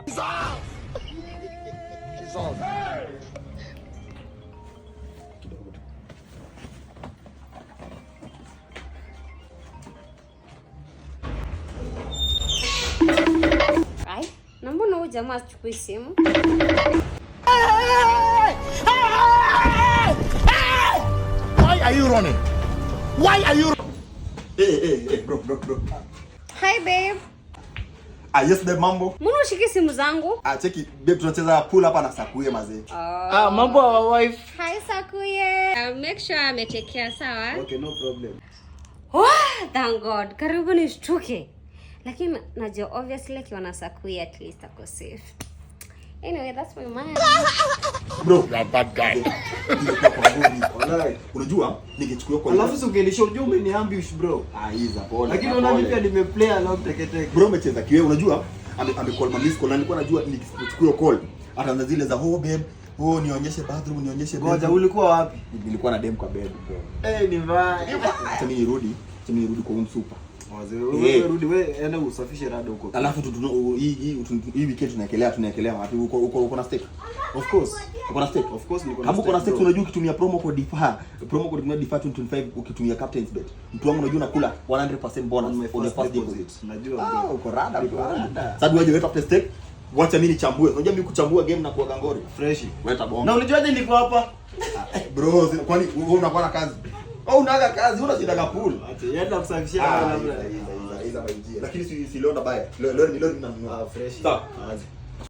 Ai, mbona huyu jamaa achukui simu? Why are you running? Why are you? Hey, bro. Hi babe. Yes babe, mambo. Mbona ushiki simu zangu? Cheki babe, tunacheza pool hapa na Sakuye mazee. Mambo wa wife. Hi Sakuye. I'll make sure ametekea sawa. Okay, no problem. Thank God. Karibu nishtuke. Lakini najua obviously kiona Sakuye at least ako safe. Anyway, that's my man. Bro, you're a bad guy. Unajua ningechukua kwa alafu ungenisha unajua umeniambush bro. Iza pole. Lakini unaona pia nimeplay along teke. Bro umecheza kiwe unajua amecall my miss call na nilikuwa najua nikichukua call ataanza zile za babe. Nionyeshe bathroom, nionyeshe bed. Ngoja ulikuwa wapi? Nilikuwa na dem kwa bed bro. Ni mbaya. Acha nirudi kwa super. Wewe rudi wewe enda usafishe rada huko. Alafu hii weekend tunaekelea wapi? Uko na stake? Of course. Uko na stake? Of course niko na stake. Kama uko na stake unajua ukitumia promo code DIFA 2025 ukitumia Captain's Bet. Mtu wangu unajua unakula 100% bonus on your first deposit. Najua uko rada. Sasa wewe weka up stake. Wacha mimi nichambue. Unajua mimi kuchambua game na kuaga ngori. Fresh. Weta bongo. Na ulijuaje niko hapa? Bro, kwani wewe unakuwa na kazi? Unaga kazi, unashindaga pool. Acha yenda kusafishia labda. Lakini si leo na baya. Leo ni fresh. Sawa.